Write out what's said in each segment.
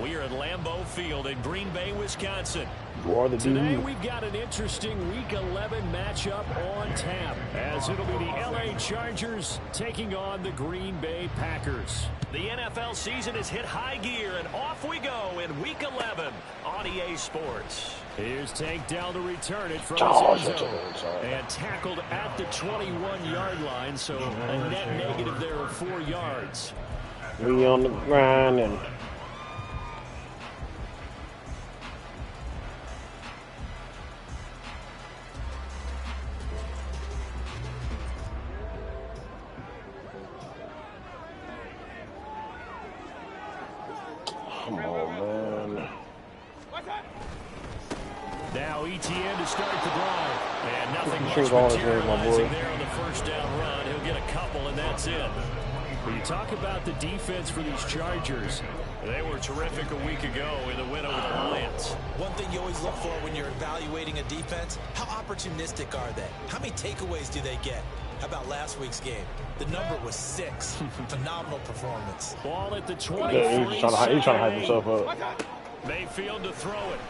We are at Lambeau Field in Green Bay, Wisconsin. You are the Today dude. we've got an interesting Week 11 matchup on tap, as it'll be the LA Chargers taking on the Green Bay Packers. The NFL season has hit high gear, and off we go in Week 11 on EA Sports. Here's Tank down to return it from his end zone. And tackled at the 21-yard line, so a net negative there of 4 yards. We on the grind and... Come on, man. Now ETN to start the drive. And nothing much materializing there on the first down run. He'll get a couple, and that's it. When you talk about the defense for these Chargers, they were terrific a week ago in the win over the Lions. One thing you always look for when you're evaluating a defense, how opportunistic are they? How many takeaways do they get? How about last week's game? The number was 6. Phenomenal performance. Ball at the 23. Yeah, he's trying to hype himself up. Mayfield to throw it.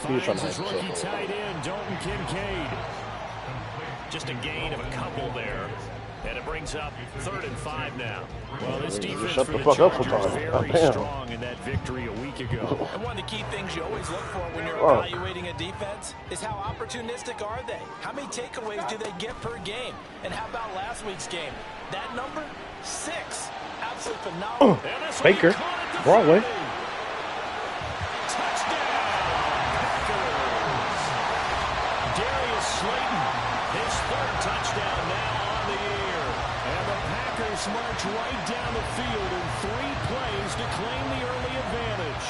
He's trying Finds to his hype rookie himself up. tight end, Dalton Kincaid. Just a gain of a couple there. And it brings up 3rd and 5 now. Well, this defense Shut for the the fuck up Chargers sometimes. very strong in that victory a week ago. And one of the key things you always look for when you're evaluating a defense is how opportunistic are they? How many takeaways do they get per game? And how about last week's game? That number, 6. Absolutely phenomenal. Baker, Broadway. Touchdown, Packers. Darius Slayton, his 3rd touchdown now on the year. And the Packers march right down the field in 3 plays to claim the early advantage.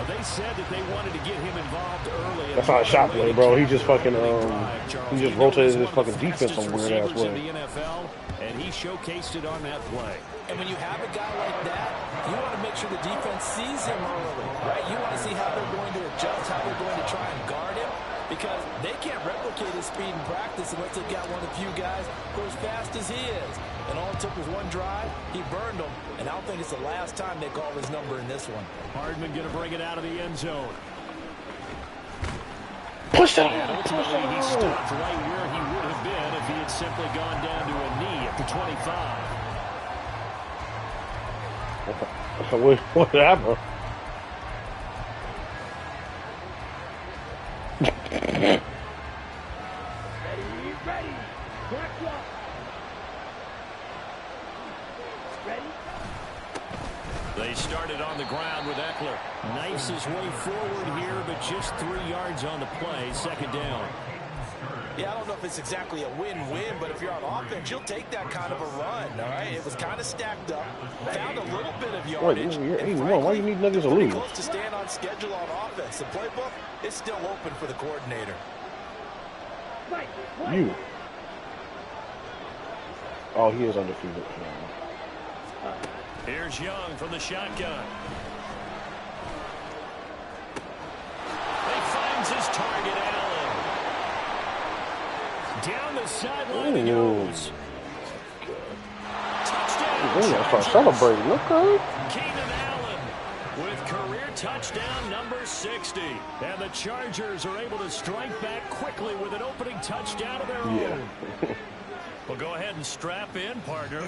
They said that they wanted to get him involved early. That's not a shot play, bro. He just fucking he just rotated his fucking defense some weird ass way. In the NFL, and he showcased it on that play. And when you have a guy like that, you want to make sure the defense sees him early, right? You want to see how they're going to adjust, how they're going to try and guard him, because they can't replicate his speed in practice unless they've got one of the few guys who are as fast as he is. And all it took was one drive. He burned them, and I don't think it's the last time they call his number in this one. Hardman going to bring it out of the end zone. Push that. And ultimately, he stopped right where he would have been if he had simply gone down to a knee at the 25. What happened? Ready. They started on the ground with Eckler. Knifes his way forward here, but just 3 yards on the play. 2nd down. Yeah, I don't know if it's exactly a win-win, but if you're on offense, you'll take that kind of a run, all right? It was kind of stacked up, found a little bit of yardage. Wait, you're 81. Why do you need niggas to lose? Close to staying on schedule on offense. The playbook is still open for the coordinator. You. Oh, he is undefeated. Here's Young from the shotgun. He finds his target, Allen. Down the sideline he goes. Touchdown. Ooh, I start celebrating. Okay. Keenan Allen with career touchdown number 60. And the Chargers are able to strike back quickly with an opening touchdown of their own. Well, go ahead and strap in, partner.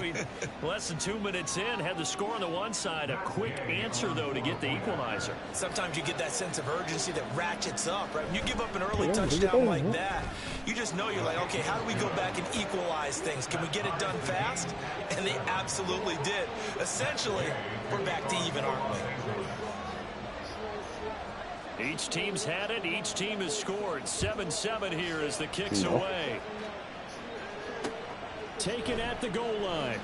Less than 2 minutes in, had the score on the one side. A quick answer, though, to get the equalizer. Sometimes you get that sense of urgency that ratchets up, right? When you give up an early touchdown like that, you just know you're like, okay, how do we go back and equalize things? Can we get it done fast? And they absolutely did. Essentially, we're back to even, aren't we? Each team's had it. Each team has scored. 7-7 here as the kick's away. Taken at the goal line.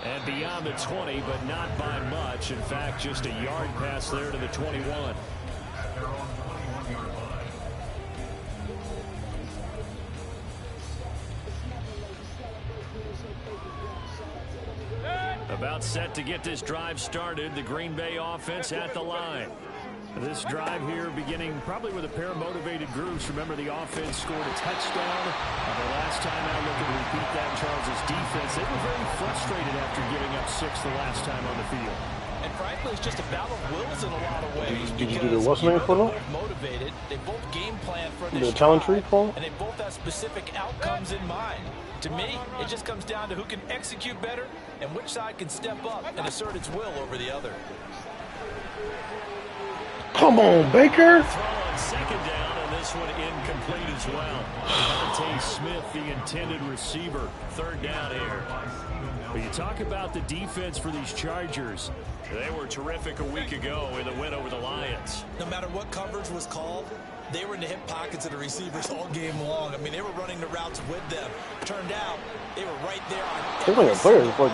And beyond the 20, but not by much. In fact, just a yard pass there to the 21. About set to get this drive started. The Green Bay offense at the line. This drive here beginning probably with a pair of motivated groups. Remember, the offense scored a touchdown. The last time out, looking to repeat that, Charles' defense, they were very frustrated after giving up 6 the last time on the field. And frankly, it's just a battle of wills in a lot of ways. Did you do the what's name for them? Motivated. They both game plan for this the talent tree for them? and they both have specific outcomes in mind. To me, it just comes down to who can execute better and which side can step up and assert its will over the other. Come on, Baker. Throw on second down, and this one incomplete as well. Devontae Smith, the intended receiver. Third down here. But you talk about the defense for these Chargers. They were terrific a week ago in the win over the Lions. No matter what coverage was called, they were in the hip pockets of the receivers all game long. I mean, they were running the routes with them. Turned out, they were right there on. They're like a player. It's like,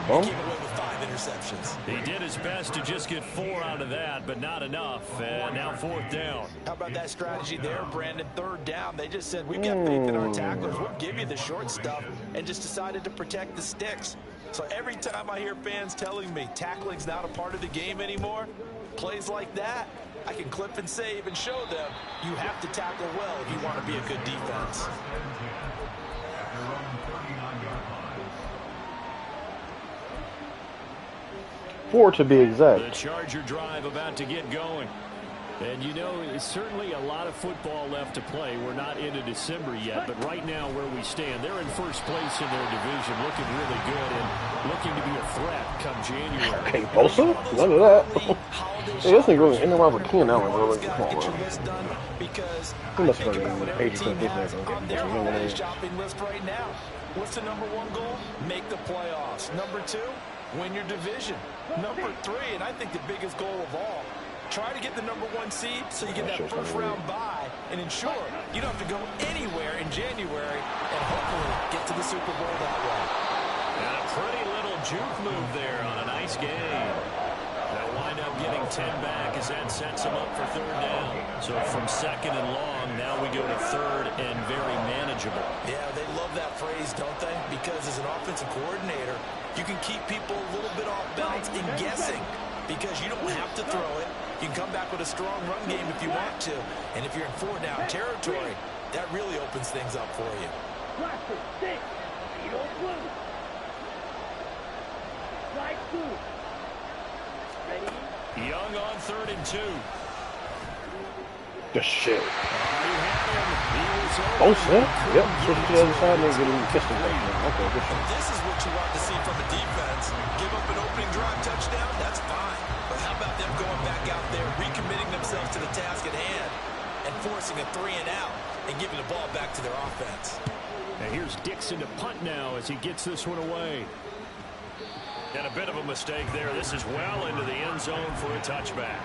bum. Came away with 5 interceptions. He did his best to just get 4 out of that, but not enough. And now 4th down. How about that strategy there, Brandon? 3rd down. They just said, we've got faith in our tacklers. We'll give you the short stuff, and just decided to protect the sticks. So every time I hear fans telling me tackling's not a part of the game anymore, plays like that, I can clip and save and show them you have to tackle well if you want to be a good defense. Four to be exact. The Charger drive about to get going. And, you know, it's certainly a lot of football left to play. We're not into December yet, but right now where we stand, they're in first place in their division, looking really good and looking to be a threat come January. Okay, Bosa? Look at that. Hey, this nigga really in the round with Keenan Allen, bro. Come on, bro. He must have been 80% business. Shopping list right now. What's the number 1 goal? Make the playoffs. Number 2, win your division. Number 3, and I think the biggest goal of all, try to get the number 1 seed so you get that first round bye and ensure you don't have to go anywhere in January and hopefully get to the Super Bowl that way. And a pretty little juke move there on a nice game. They'll wind up getting 10 back as that sets them up for 3rd down. So from 2nd and long, now we go to 3rd and very manageable. Yeah, they love that phrase, don't they? Because as an offensive coordinator, you can keep people a little bit off balance and guessing because you don't have to throw it. You can come back with a strong run game if you want to. And if you're in 4-down territory, that really opens things up for you. Young on 3rd and 2. Good shit. Bosa? Yep, switch to the other side and then get him kissing. Okay, good shit. This is what you want to see from a defense. Give up an opening drive touchdown, that's fine. But how about them going back out there, recommitting themselves to the task at hand, and forcing a 3-and-out and giving the ball back to their offense. And here's Dixon to punt now as he gets this one away. And a bit of a mistake there. This is well into the end zone for a touchback.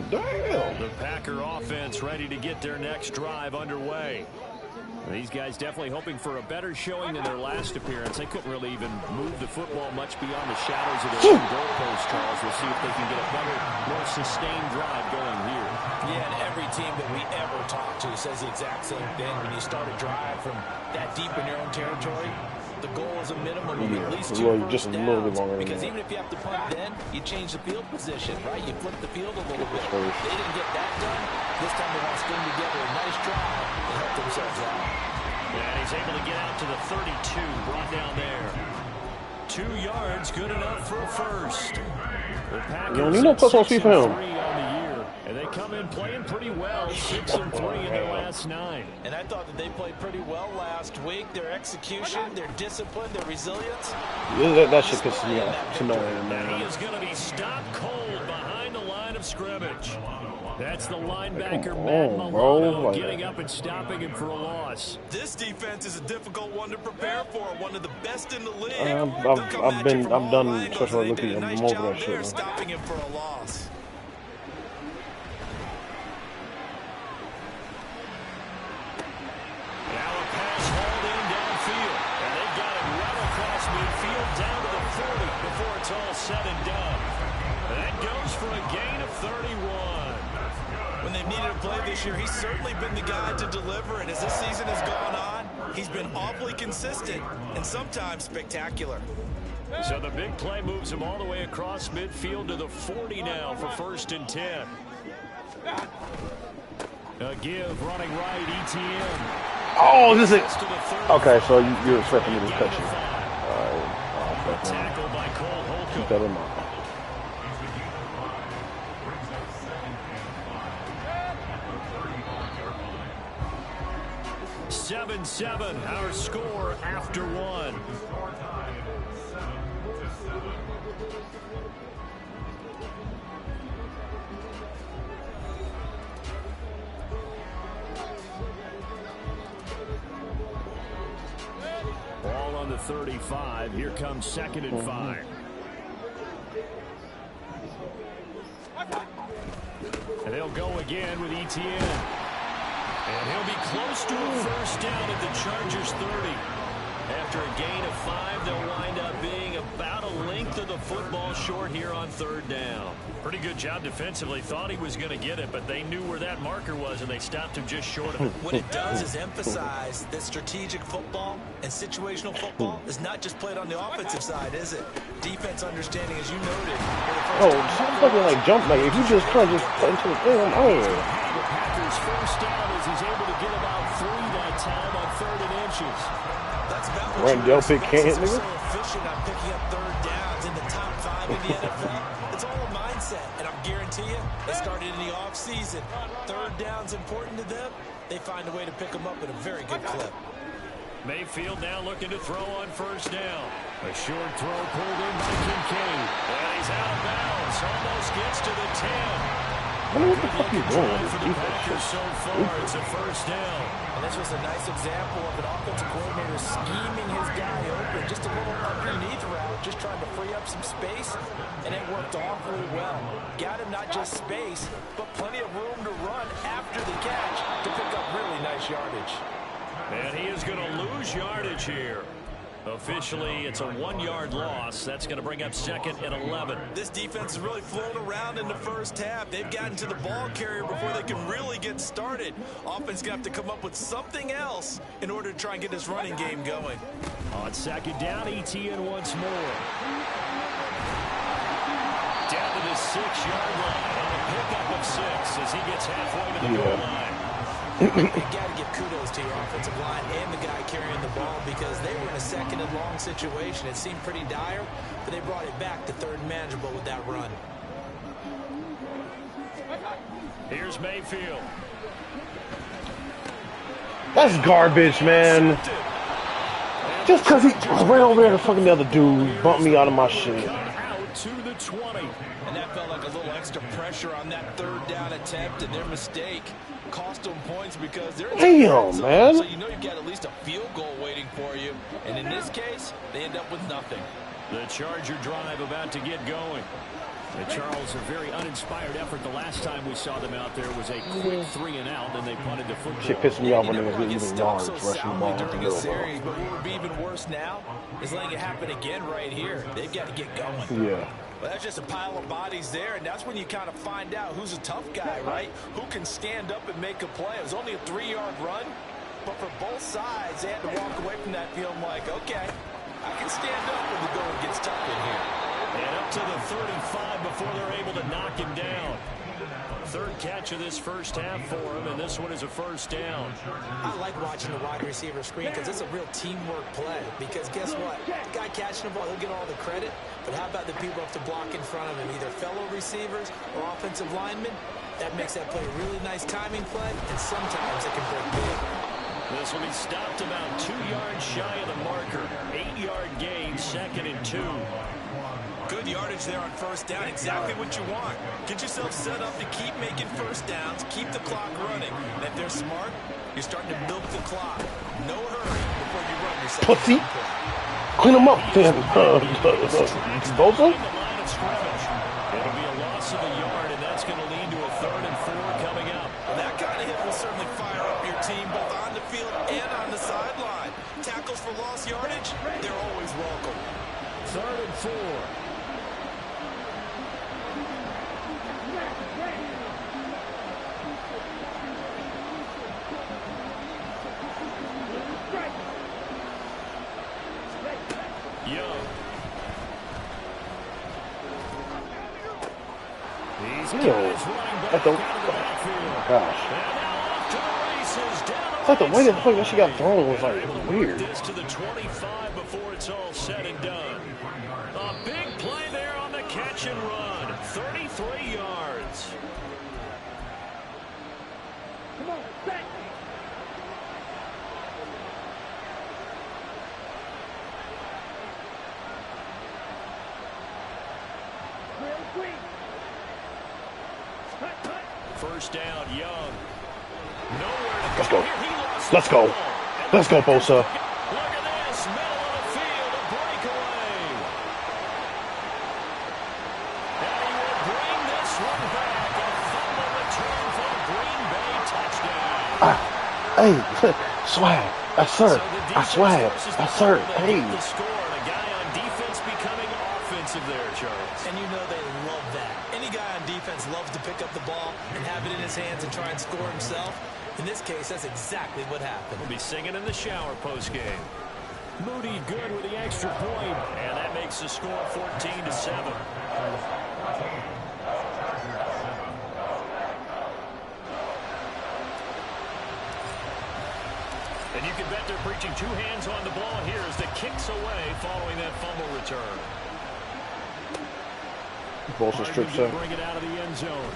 Damn. The Packer offense ready to get their next drive underway. These guys definitely hoping for a better showing than their last appearance. They couldn't really even move the football much beyond the shadows of their own goalpost, Charles. We'll see if they can get a better, more sustained drive going here. Yeah, and every team that we ever talk to says the exact same thing. When you start a drive from that deep in your own territory, the goal is a minimum of at least 2 just a little bit longer. Because even if you have to punt then, you change the field position, right? You flip the field a little bit. They didn't get that done. This time they want to string together a nice drive and help themselves out. And he's able to get out to the 32, brought down there. 2 yards, good enough for a first. The Packers you don't need no plus on 6 for him. and 3 on the year, and they come in playing pretty well, 6 and 3 in their last 9. And I thought that they played pretty well last week. Their execution, their discipline, their resilience. Yeah, that shit pisses me off tonight. And he is going to be stopped cold behind the line of scrimmage. That's the linebacker, Matt Milano, getting up and stopping him for a loss. This defense is a difficult one to prepare for, one of the best in the league. I'm done special looking. I'm over that shit. Stopping him for a loss. Now a pass hauled in downfield, and they've got it right across midfield down to the 40 before it's all said and done. That goes for a gain of 31. When they've needed a play this year, he's certainly been the guy to deliver. And as this season has gone on, he's been awfully consistent and sometimes spectacular. So the big play moves him all the way across midfield to the 40 now for 1st and 10. A give, running right, ETN. Oh, this is okay. So you're expecting me to cut you. All right. Tackle by Cole Holcomb. Keep that in mind. Seven, our score after one. Ball on the 35. Here comes 2nd and 5. And they'll go again with ETN. And he'll be close to a 1st down at the Chargers 30. After a gain of 5, they'll wind up being about a length of the football short here on 3rd down. Pretty good job defensively. Thought he was going to get it, but they knew where that marker was, and they stopped him just short of it. What it does is emphasize that strategic football and situational football is not just played on the offensive side, is it? Defense understanding, as you noted. Oh, some fucking like jump. Like if you just try to just play into the thing, I'm out. The Packers' 1st down as he's able to get about 3 that time on 3rd and inches. That's about what Randall pick can't, nigga. so efficient on picking up 3rd downs in the top 5 in the NFL. It's all a mindset, and I guarantee you, they started in the offseason. 3rd down's important to them. They find a way to pick them up at a very good clip. Mayfield now looking to throw on 1st down. A short throw pulled in by Kincaid. And he's out of bounds. Almost gets to the 10. What the fuck are you doing? For the Packers so far, it's a 1st down. And this was a nice example of an offensive coordinator scheming his guy open. Just a little underneath route, just trying to free up some space, and it worked awfully well. Got him not just space, but plenty of room to run after the catch to pick up really nice yardage. And he is going to lose yardage here. Officially, it's a 1-yard loss. That's going to bring up 2nd and 11. This defense has really flown around in the 1st half. They've gotten to the ball carrier before they can really get started. Offense going to have to come up with something else in order to try and get this running game going. On 2nd down, ETN once more. Down to the 6-yard line. And a pickup of 6 as he gets halfway to the goal line. You got to give kudos to your offensive line and the guy carrying the ball because they were in a 2nd and long situation. It seemed pretty dire, but they brought it back to 3rd and manageable with that run. Here's Mayfield. That's garbage, man. Just because he ran over there to fucking the other dude, bumped me out of my shit. Out to the 20. And that felt like a little extra pressure on that 3rd down attempt, and their mistake cost them points because they're damn, man. So you know you've got at least a field goal waiting for you. And in this case, they end up with nothing. The Charger drive about to get going. And Charles, a very uninspired effort. The last time we saw them out there was a quick 3-and-out, and they punted the football. Shit pissing me off when they was getting yards rushing the ball during a series, but what would be even worse now is letting it happen again right here. They've got to get going. Yeah. Well, that's just a pile of bodies there, and that's when you kind of find out who's a tough guy, right? Who can stand up and make a play. It was only a 3-yard run, but for both sides, they had to walk away from that feeling like, okay, I can stand up when the going gets tough in here. And up to the 35 before they're able to knock him down. 3rd catch of this 1st half for him, and this one is a 1st down. I like watching the wide receiver screen because it's a real teamwork play. Because guess what? The guy catching the ball, he'll get all the credit. But how about the people who have to block in front of him, either fellow receivers or offensive linemen? That makes that play a really nice timing play, and sometimes it can break big. This will be stopped about 2 yards shy of the marker. 8-yard gain, 2nd and 2. Good yardage there on 1st down. Exactly what you want. Get yourself set up to keep making 1st downs, keep the clock running. And if they're smart, you're starting to milk the clock. No hurry before you run yourself. Pussy. Clean them up, then. Bosa? It'll be a loss of a yard, and that's going to lead to a 3rd and 4 coming up. Well, that kind of hit will certainly fire up your team, both on the field and on the sideline. Tackles for lost yardage, they're always welcome. 3rd and 4. Damn. At the, oh, gosh. It's like the way that fuck that she got thrown was like weird. To the 25 before it's all said and done. A big play there on the catch and run. 33 yards. Come on, set. Real quick. Cut, cut. First down, Young. Nowhere to Let's go. go. Here he lost Let's the go. ball. Let's go, Bosa. Look at this. Middle of the field. A breakaway. And he will bring this one back. A fumble return for the Green Bay touchdown. Hey, swag. I sir. I swag. I sir. Hey. The score. And a guy on defense becoming offensive there, Charles. And you know they love that. Any guy on defense loves to pick up the ball and have it in his hands and try and score himself. In this case, that's exactly what happened. We'll be singing in the shower post-game. Moody good with the extra point, and that makes the score 14-7. And you can bet they're preaching two hands on the ball here as the kicks away following that fumble return. Bosa strips up. Bring it out of the end zone.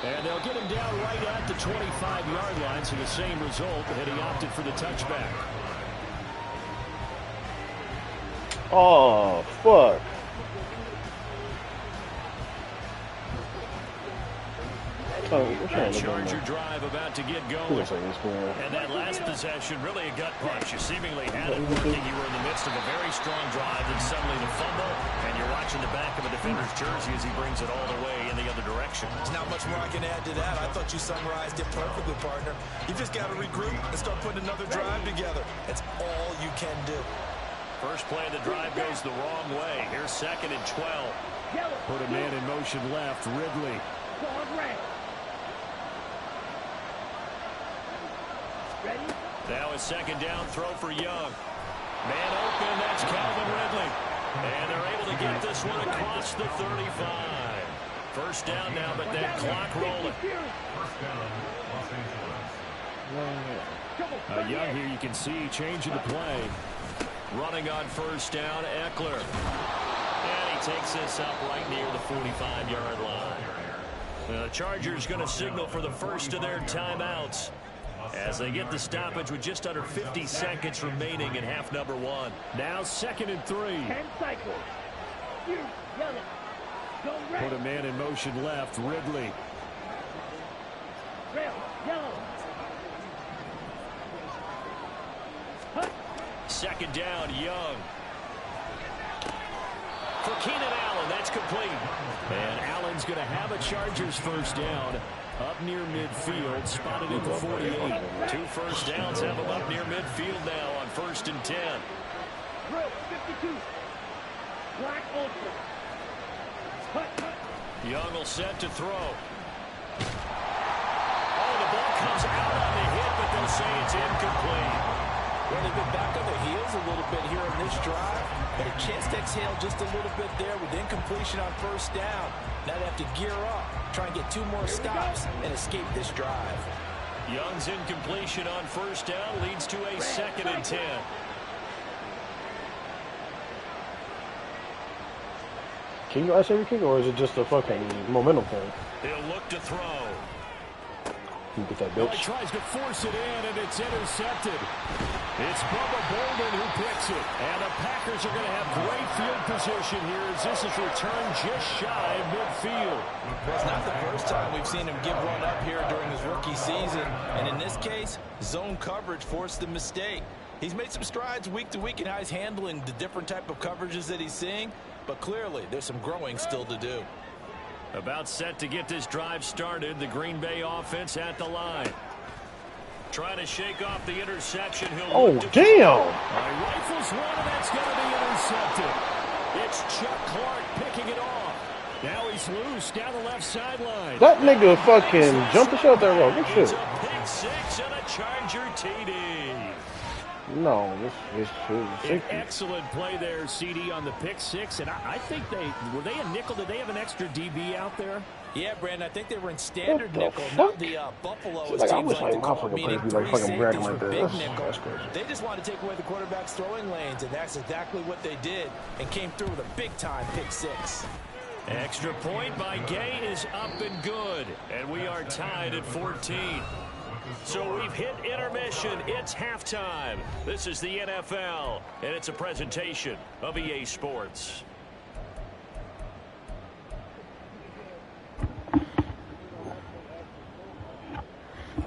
And they'll get him down right at the 25-yard line, so the same result, and he opted for the touchback. Oh, fuck. That Charger drive about to get going. And that last possession, really a gut punch. You seemingly had it working. You were in the midst of a very strong drive, then suddenly the fumble, and you're watching the back of a defender's jersey as he brings it all the way in the other direction. There's not much more I can add to that. I thought you summarized it perfectly, partner. You just got to regroup and start putting another drive together. That's all you can do. First play of the drive goes the wrong way. Here's 2nd and 12. Put a man in motion left. Ridley. Now a 2nd down throw for Young. Man open, that's Calvin Ridley. And they're able to get this one across the 35. First down now, but that clock rolling. Young here, you can see changing the play. Running on first down, Eckler. And he takes this up right near the 45-yard line. The Chargers going to signal for the first of their timeouts as they get the stoppage with just under 50 seconds remaining in half number 1. Now 2nd and 3. 10 cycles. Put a man in motion left. Ridley. Yellow. 2nd down, Young. For Keenan Allen, that's complete. And Allen's going to have a Chargers first down up near midfield, spotted at the 48. 2 first downs have him up near midfield now on 1st and 10. 52. Black ultra. Young will set to throw. Oh, the ball comes out on the hit, but they'll say it's incomplete. Well, they've been back on their heels a little bit here in this drive, but a chance to exhale just a little bit there with incompletion on first down. Now they have to gear up, try and get 2 more stops and escape this drive. Young's incompletion on first down leads to a 2nd and 10. Can you ice every kick, or is it just a fucking momentum thing? He'll look to throw. You get that He bitch. tries to force it in, and it's intercepted. It's Bubba Bolden who picks it. And the Packers are going to have great field position here as this is returned just shy of midfield. Well, it's not the first time we've seen him give one up here during his rookie season. And in this case, zone coverage forced the mistake. He's made some strides week to week in how he's handling the different type of coverages that he's seeing. But clearly, there's some growing still to do. About set to get this drive started. The Green Bay offense at the line. Trying to shake off the interception. Oh, damn. Rifles one, and that's going to be intercepted. It's Chuck Clark picking it off. Now he's loose down the left sideline. That nigga fucking jumped the shot that road. Good shit. It's a pick 6 and a Charger TD. No, this An excellent play there, CD, on the pick six. And I think were they a nickel? Did they have an extra DB out there? Yeah, Brandon, I think they were in standard nickel. Fuck? Not the Buffalo, as like, I teams wish like to my call fucking it, meaning players be like three fucking bragging safeties like for that. big nickel. That's crazy. They just wanted to take away the quarterback's throwing lanes, and that's exactly what they did, and came through with a big-time pick six. Extra point by Gay is up and good. And we are tied at 14. So we've hit intermission. It's halftime. This is the NFL, and it's a presentation of EA Sports.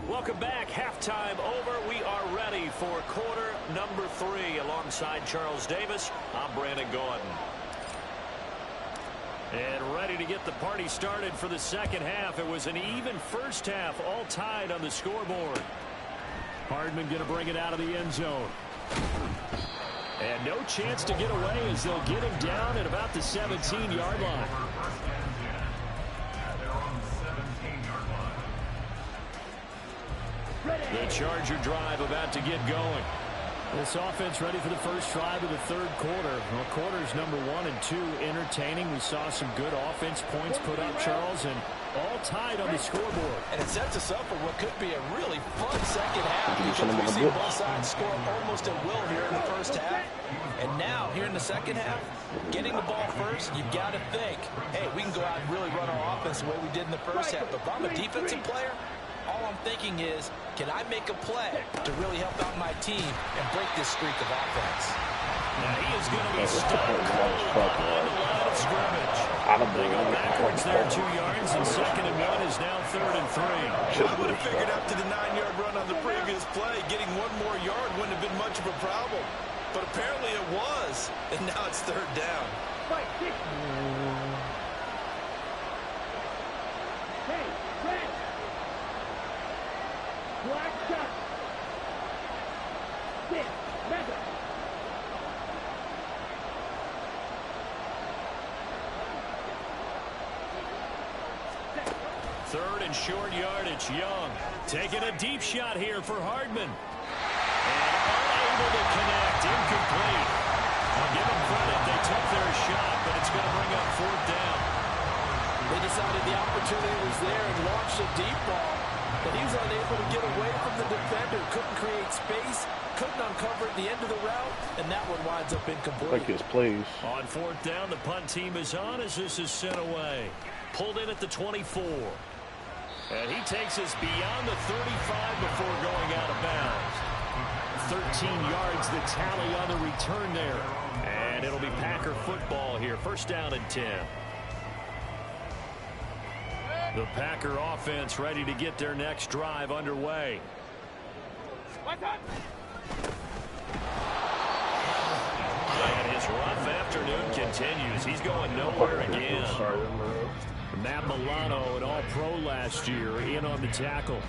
Welcome back. Halftime over. We are ready for quarter number 3. Alongside Charles Davis, I'm Brandon Gordon. And ready to get the party started for the second half. It was an even first half, all tied on the scoreboard. Hardman going to bring it out of the end zone. And no chance to get away as they'll get him down at about the 17-yard line. The Charger drive about to get going. This offense ready for the first drive of the third quarter. Well, quarters number 1 and 2 entertaining. We saw some good offense points put up, Charles, and all tied on the scoreboard. And it sets us up for what could be a really fun second half, because we've seen both sides score almost at will here in the first half. And now, here in the second half, getting the ball first, you've got to think, hey, we can go out and really run our offense the way we did in the first half. But if I'm a defensive player, all I'm thinking is, can I make a play to really help out my team and break this streak of offense? Now he is going to be stuck on the line of scrimmage. They go backwards there 2 yards, and 2nd and 1 is now 3rd and 3. I would have figured after the 9-yard run on the previous play, getting 1 more yard wouldn't have been much of a problem. But apparently it was, and now it's 3rd down. Fight, kick. Hey, red. Black shot. Sit. Method. Third and short yardage. Young taking a deep shot here for Hardman. And unable to connect. Incomplete. I'll give them credit. They took their shot, but it's going to bring up 4th down. They decided the opportunity was there and launched a deep ball, but he was unable to get away from the defender. Couldn't create space, couldn't uncover at the end of the route, and that one winds up incomplete. Like his plays. On 4th down, the punt team is on as this is sent away. Pulled in at the 24. And he takes us beyond the 35 before going out of bounds. 13 yards the tally on the return there. And it'll be Packer football here. 1st down and 10. The Packer offense ready to get their next drive underway. And his rough afternoon continues. He's going nowhere again. Matt Milano, an all-pro last year, in on the tackle.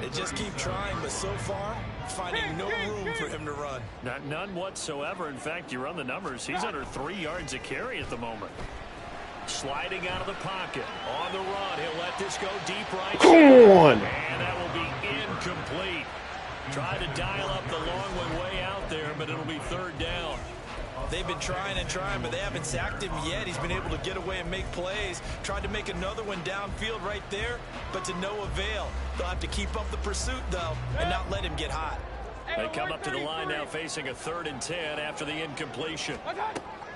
They just keep trying, but so far, finding no room for him to run. None whatsoever. In fact, you run the numbers. He's under 3 yards a carry at the moment. Sliding out of the pocket. On the run. He'll let this go deep right. Come on. And that will be incomplete. Tried to dial up the long one way out there, but it'll be 3rd down. They've been trying and trying, but they haven't sacked him yet. He's been able to get away and make plays. Tried to make another one downfield right there, but to no avail. They'll have to keep up the pursuit, though, and not let him get hot. They come up to the line now facing a 3rd and 10 after the incompletion.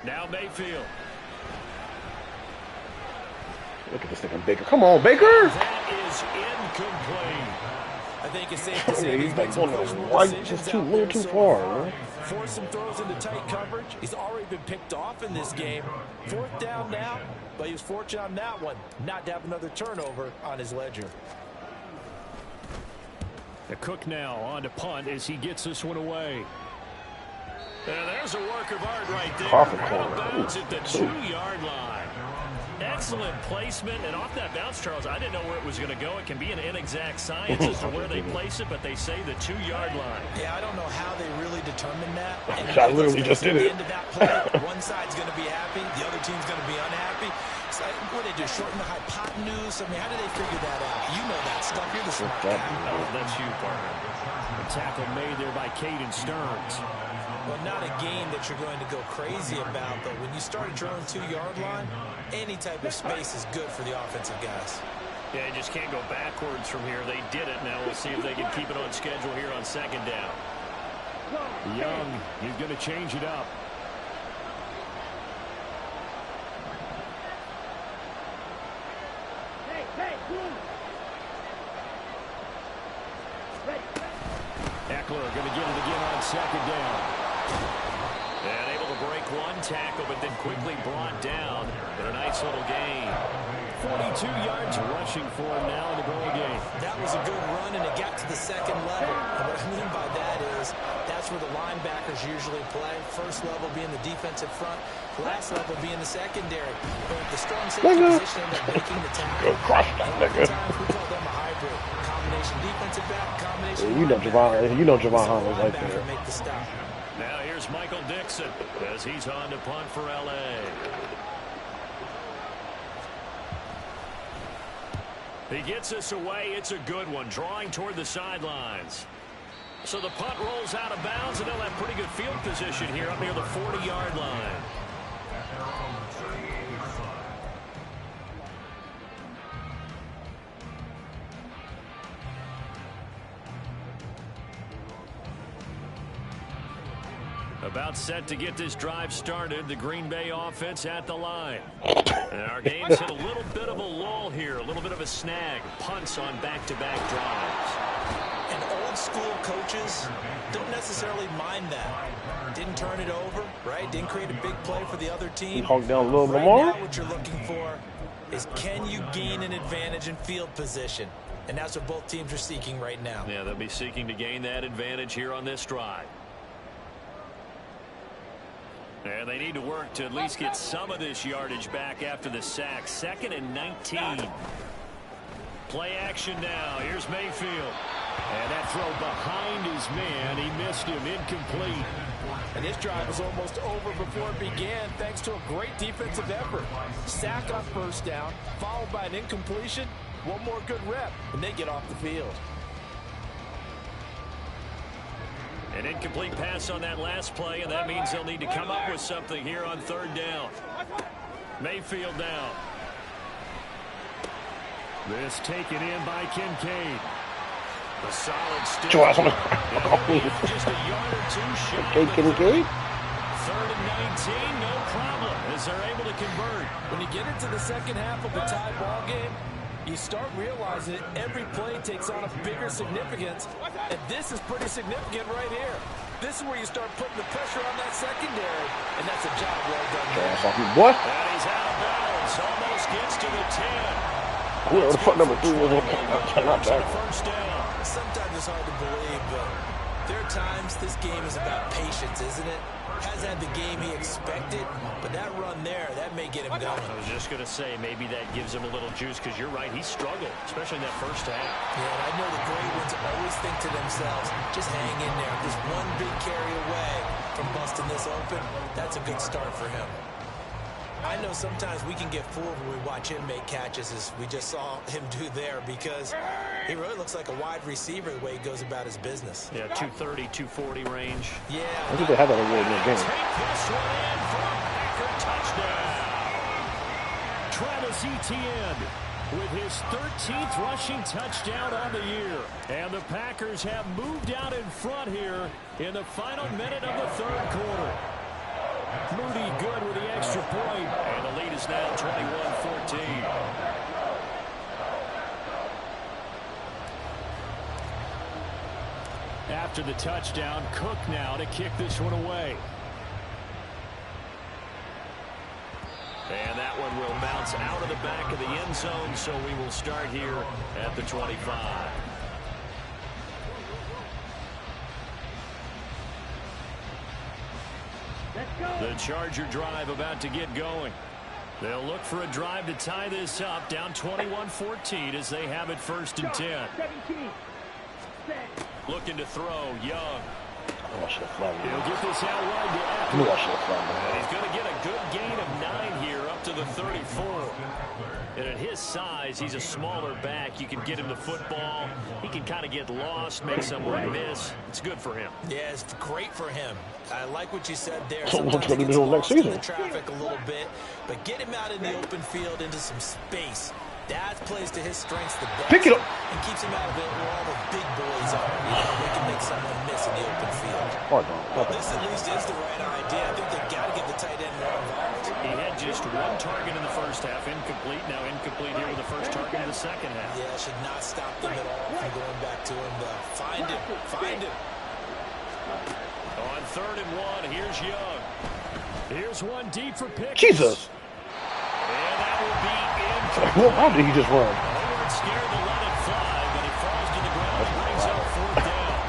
Now Mayfield. Look at this thing, Baker. Come on, Baker! That is incomplete. I think it's safe to say he's like going right, just a little too far, man. Force some throws into tight coverage. He's already been picked off in this game. 4th down now, but he was fortunate on that one not to have another turnover on his ledger. The Cook now on to punt as he gets this one away. And there's a work of art right there. Out of bounds at the 2-yard line. Excellent placement, and off that bounce, Charles, I didn't know where it was going to go. It can be an inexact science as to where they place it, but they say the 2-yard line. Yeah, I don't know how they really determined that. And I literally just did it. At the end of that play, one side's going to be happy, the other team's going to be unhappy. So what they do? Shorten the hypotenuse? I mean, how do they figure that out? You know that stuff. You're the smart guy. Oh, that's you, partner. A tackle made there by Caden Stearns. Well, not a game that you're going to go crazy about, but when you start at your own 2-yard line, any type of space is good for the offensive guys. Yeah, you just can't go backwards from here. They did it. Now we'll see if they can keep it on schedule here on second down. Young, he's going to change it up. Eckler going to get it again on second down. And able to break one tackle, but then quickly brought down. But a nice little gain. 42 yards rushing for him now in the ball game. That was a good run, and it got to the second level. And what I mean by that is that's where the linebackers usually play. First level being the defensive front, last level being the secondary. But the strong safety position ended up making the tackle. Sometimes we call them a hybrid. Combination defensive back, combination You know Javon Holland's right there. make the stop. Now here's Michael Dixon as he's on to punt for L.A. He gets us away. It's a good one, drawing toward the sidelines. So the punt rolls out of bounds, and they'll have pretty good field position here up near the 40-yard line. About set to get this drive started. The Green Bay offense at the line. And our game's hit a little bit of a lull here, a little bit of a snag. Punts on back-to-back drives. And old-school coaches don't necessarily mind that. Didn't turn it over, right? Didn't create a big play for the other team. Hog down a little bit Right more. now, what you're looking for is can you gain an advantage in field position? And that's what both teams are seeking right now. Yeah, they'll be seeking to gain that advantage here on this drive. And they need to work to at least get some of this yardage back after the sack. 2nd and 19. Play action now. Here's Mayfield. And that throw behind his man. He missed him. Incomplete. And this drive was almost over before it began thanks to a great defensive effort. Sack on first down, followed by an incompletion. One more good rep, and they get off the field. An incomplete pass on that last play, and that means they'll need to come up with something here on 3rd down. Mayfield down. This taken in by Kincaid. A solid stick. Just a yard or two short. Kincaid. 3rd and 19, no problem, as they're able to convert. When you get into the second half of a tie ball game, you start realizing that every play takes on a bigger significance, and this is pretty significant right here. This is where you start putting the pressure on that secondary, and that's a job well done. Boy. And he's out of bounds, almost gets to the 10. Who the fuck number 3 was not that. First down. Sometimes it's hard to believe, but there are times this game is about patience, isn't it? Hasn't had the game he expected, but that run there, that may get him going. I was just going to say, maybe that gives him a little juice, because you're right, he struggled, especially in that first half. Yeah, and I know the great ones always think to themselves, just hang in there. Just one big carry away from busting this open. That's a good start for him. I know sometimes we can get fooled when we watch him make catches, as we just saw him do there, because he really looks like a wide receiver the way he goes about his business. Yeah, 230, 240 range. Yeah. I think they have that award in the game. Take this one in for a Packer touchdown. Travis Etienne with his 13th rushing touchdown on the year. And the Packers have moved out in front here in the final minute of the 3rd quarter. Moody good with the extra point. And the lead is now 21-14. After the touchdown, Cook now to kick this one away. And that one will bounce out of the back of the end zone, so we will start here at the 25. The Charger drive about to get going. They'll look for a drive to tie this up, down 21-14 as they have it 1st and 10. Looking to throw, Young. He'll get this out wide to Eckler. And he's going to get a good gain of 9 here up to the the 34. And at his size, he's a smaller back. You can get him the football. He can kind of get lost, make someone miss. It's good for him. Yeah, it's great for him. I like what you said there. So what's Sometimes going he to gets do next lost in season? the traffic a little bit, but get him out in the open field into some space. That plays to his strengths the best. Pick it up. And keeps him out of it where all the big boys are. They can make someone miss in the open field. Well, this at least is the right idea. I think they've got to get the tight end more involved. He had just one target in the first half, incomplete. Now incomplete here with the first target in the second half. Yeah, should not stop them at all from going back to him. Find him. Find him. On 3rd and 1, here's Young. Here's one deep for Pickens. Jesus. And that will be incomplete. How did he just run? They weren't scared to let it fly, but it falls to the ground and brings up 4th down.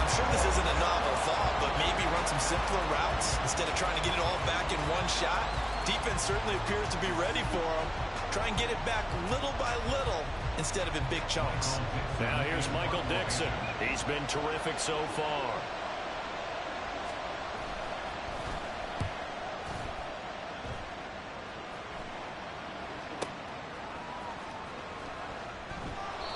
I'm sure this isn't a novel thought, but maybe run some simpler routes instead of trying to get it all back in one shot. Defense certainly appears to be ready for him. Try and get it back little by little instead of in big chunks. Now here's Michael Dixon. He's been terrific so far.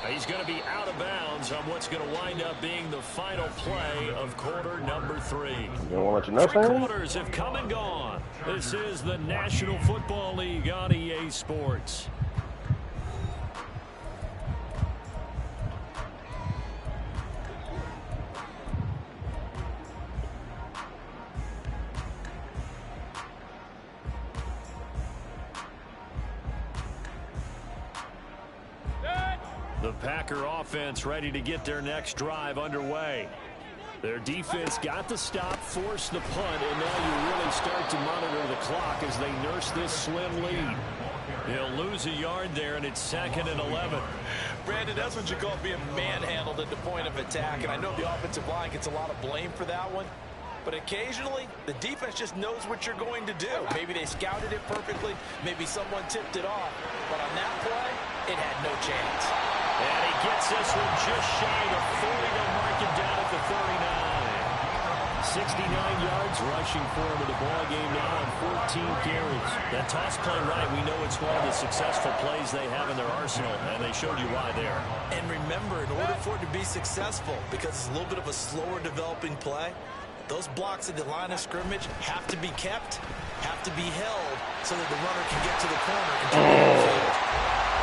He's going to be out of bounds on what's going to wind up being the final play of quarter number 3. You want to let you know, 3 quarters have come and gone. This is the National Football League on EA Sports. The Packer offense ready to get their next drive underway. Their defense got the stop, forced the punt, and now you really start to monitor the clock as they nurse this slim lead. He'll lose a yard there, and it's 2nd and 11. Brandon, that's what you call being manhandled at the point of attack, and I know the offensive line gets a lot of blame for that one. But occasionally, the defense just knows what you're going to do. Maybe they scouted it perfectly. Maybe someone tipped it off. But on that play, it had no chance. And he gets this one just shy of 40 to mark him down at the 39. 69 yards rushing for him in the ball game now on 14 carries. That toss play right, we know it's one of the successful plays they have in their arsenal, and they showed you why there. And remember, in order for it to be successful, because it's a little bit of a slower developing play, those blocks at the line of scrimmage have to be kept, have to be held, so that the runner can get to the corner and turn the field.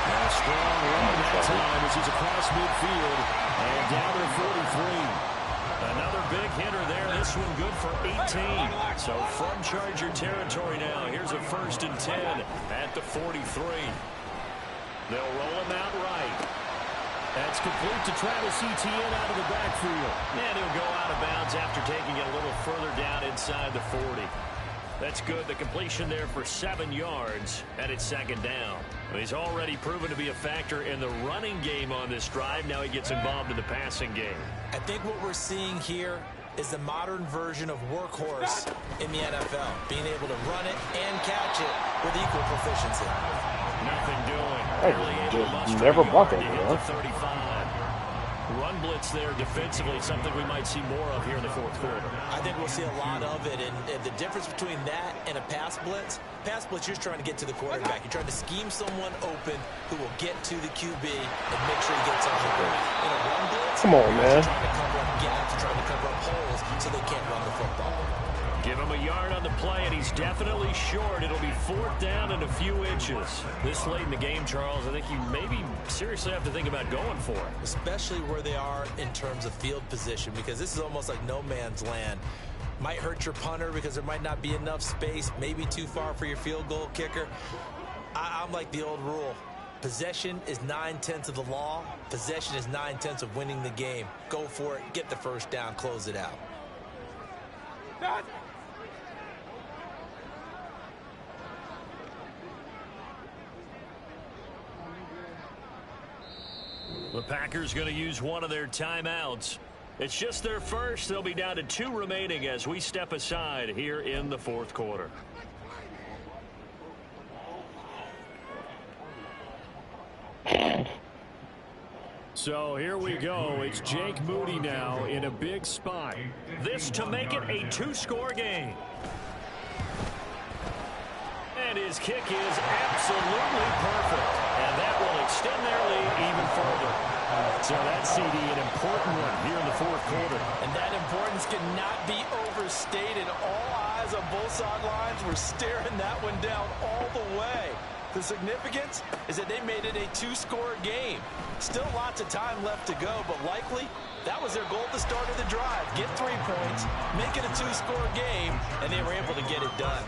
And a strong run that time as he's across midfield and down to 43. Another big hitter there. This one good for 18. So from Charger territory now, here's a 1st and 10 at the 43. They'll roll him out right. That's complete to Travis Etienne out of the backfield. And he'll go out of bounds after taking it a little further down inside the 40. That's good. The completion there for 7 yards, and it's 2nd down. He's already proven to be a factor in the running game on this drive. Now he gets involved in the passing game. I think what we're seeing here is the modern version of workhorse in the NFL, being able to run it and catch it with equal proficiency. Nothing doing. Just never block it, you know? 35. Run blitz there defensively, something we might see more of here in the 4th quarter. I think we'll see a lot of it, and the difference between that and a pass blitz, you're just trying to get to the quarterback. You're trying to scheme someone open who will get to the QB and make sure he gets on the ground. In a run blitz, come on, man. Trying to cover up gaps, trying to cover up holes so they can't run the football. Give him a yard on the play, and he's definitely short. It'll be 4th down and a few inches. This late in the game, Charles, I think you maybe seriously have to think about going for it. Especially where they are in terms of field position, because this is almost like no man's land. Might hurt your punter because there might not be enough space, maybe too far for your field goal kicker. I'm like the old rule. Possession is 9/10 of the law. Possession is 9/10 of winning the game. Go for it, get the 1st down, close it out. The Packers going to use one of their timeouts. It's just their first. They'll be down to 2 remaining as we step aside here in the 4th quarter. So here we go. It's Jake Moody now in a big spot. This to make it a 2-score game. And His kick is absolutely perfect, and that will extend their lead even further. So that's CD, an important one here in the fourth quarter. And that importance cannot be overstated. All eyes on both sidelines were staring that one down all the way. The significance is that they made it a two-score game. Still lots of time left to go, but likely that was their goal at the start of the drive. Get 3 points, make it a two-score game, and they were able to get it done.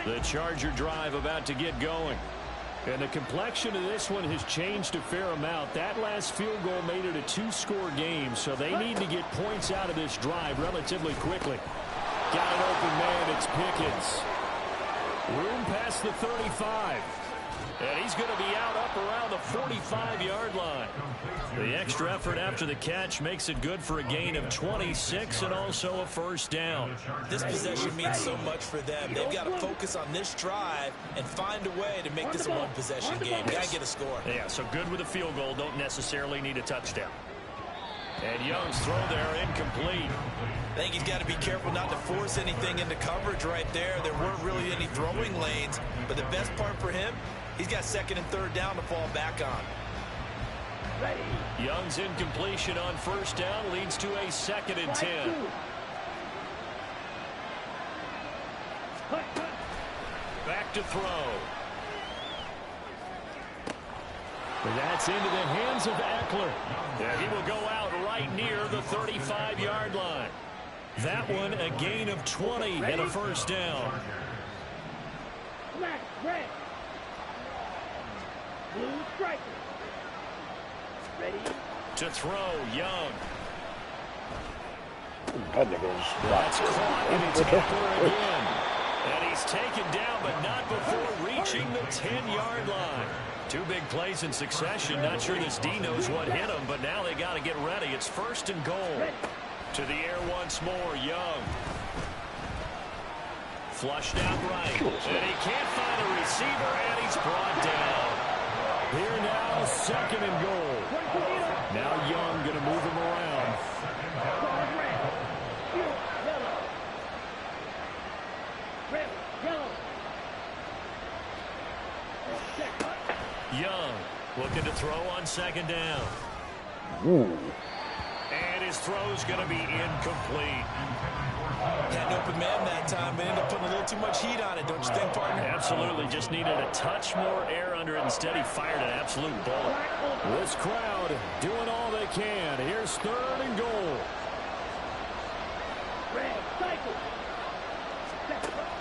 The Charger drive about to get going. And the complexion of this one has changed a fair amount. That last field goal made it a two-score game, so they need to get points out of this drive relatively quickly. Got an open man, it's Pickens. Room past the 35. And he's going to be out up around the 45-yard line. The extra effort after the catch makes it good for a gain of 26 and also a first down. This possession means so much for them. They've got to focus on this drive and find a way to make this a one-possession game. Got to get a score. Yeah, so good with a field goal. Don't necessarily need a touchdown. And Young's throw there incomplete. I think he's got to be careful not to force anything into coverage right there. There weren't really any throwing lanes, but the best part for him, he's got second and third down to fall back on. Young's incompletion on first down leads to a 2nd and 10. Back to throw. That's into the hands of Eckler. And he will go out right near the 35-yard line. That one a gain of 20 and a first down. Black, red. Blue striker. Ready? To throw, Young. That nigga's That's caught, and it's Eckler again. And he's taken down, but not before reaching the 10-yard line. 2 big plays in succession. Not sure this D knows what hit him, but now they got to get ready. It's first and goal. To the air once more, Young. Flushed out right. And he can't find a receiver, and he's brought down. Here now, 2nd and goal. Now Young going to move him around. Young looking to throw on 2nd down. Ooh. And his throw's going to be incomplete. Had an open man that time, but ended up putting a little too much heat on it, don't you think, partner? Absolutely. Just needed a touch more air under it. Instead, he fired an absolute bullet. This crowd doing all they can. Here's 3rd and goal.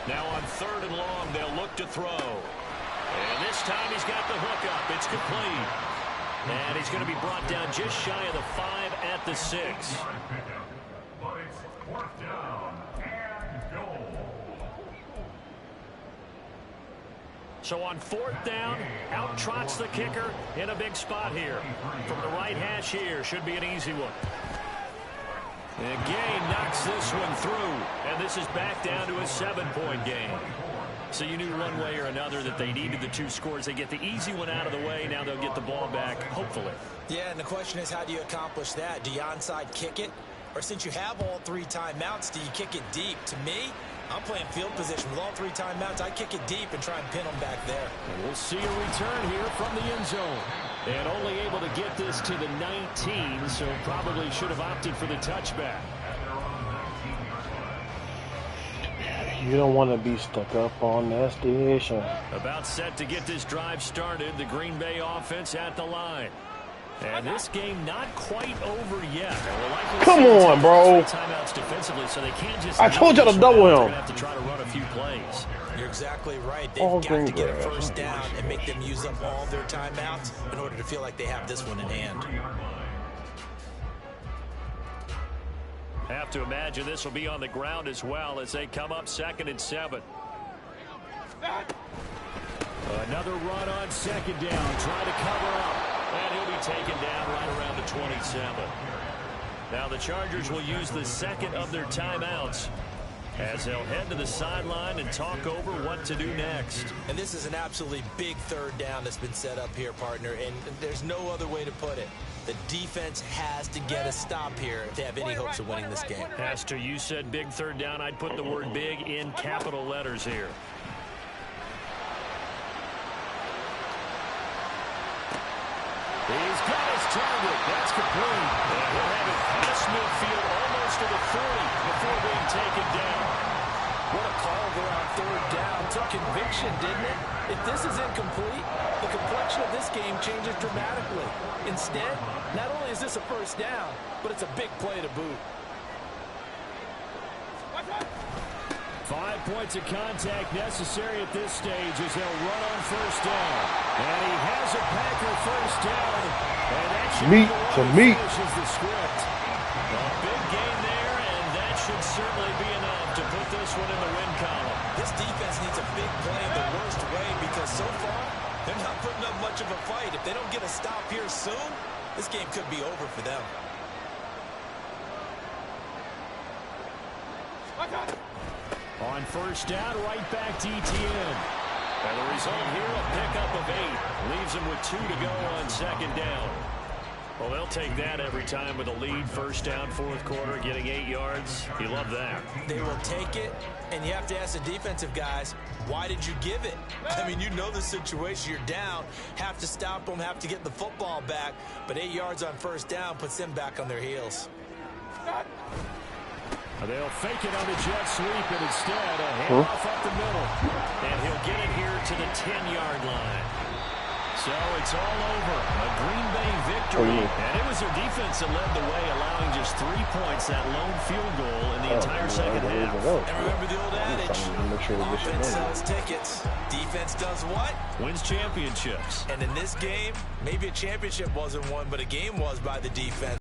Now on 3rd and long, they'll look to throw. And this time he's got the hook up. It's complete. And he's going to be brought down just shy of the 5 at the 6. So on 4th down, out trots the kicker in a big spot here. From the right hash here, should be an easy one. And Gay knocks this one through, and this is back down to a 7-point game. So you knew one way or another that they needed the 2 scores. They get the easy one out of the way. Now they'll get the ball back, hopefully. Yeah, and the question is, how do you accomplish that? Do you onside kick it? Or since you have all 3 timeouts, do you kick it deep? To me, I'm playing field position with all 3 timeouts. I kick it deep and try and pin them back there. And we'll see a return here from the end zone. And only able to get this to the 19, so probably should have opted for the touchback. You don't want to be stuck up on that station. About set to get this drive started. The Green Bay offense at the line. And this game not quite over yet. Come on, bro. Timeouts defensively, so they can't just. I told you to double him. They're gonna have to try to run a few plays. You're exactly right. They've got to get a first down and make them use up all their timeouts in order to feel like they have this one in hand. Have to imagine this will be on the ground as well as they come up 2nd and 7. Another run on 2nd down. Try to cover up. And he'll be taken down right around the 27. Now the Chargers will use the 2nd of their timeouts as they'll head to the sideline and talk over what to do next. And this is an absolutely big 3rd down that's been set up here, partner, and there's no other way to put it. The defense has to get a stop here if they have any hopes of winning this game. As to you said big third down, I'd put the word big in capital letters here. He's got his target. That's complete. And he'll have it past midfield almost to the 40 before being taken down. What a call there on third down. Took conviction, didn't it? If this is incomplete, the complexion of this game changes dramatically. Instead, not only is this a first down, but it's a big play to boot. 5 points of contact necessary at this stage as they'll run on first down. And he has a Packer first down. And that should be the one that finishes the script. A big gain there, and that should certainly be enough to put this one in the win column. This defense needs a big play in the worst way because so far, they're not putting up much of a fight. If they don't get a stop here soon, this game could be over for them. On first down, right back to ETN. And the result here, a pickup of 8. Leaves them with 2 to go on second down. Well, they'll take that every time with a lead. First down, fourth quarter, getting 8 yards. You love that. They will take it, and you have to ask the defensive guys, why did you give it? I mean, you know the situation. You're down, have to stop them, have to get the football back. But 8 yards on first down puts them back on their heels. They'll fake it on the jet sweep, and instead a handoff up the middle. And he'll get it here to the 10-yard line. So it's all over. A Green Bay victory. And it was their defense that led the way, allowing just 3 points, that lone field goal in the entire second half. And remember the old adage, offense sells tickets. Defense does what? Wins championships. And in this game, maybe a championship wasn't won, but a game was by the defense.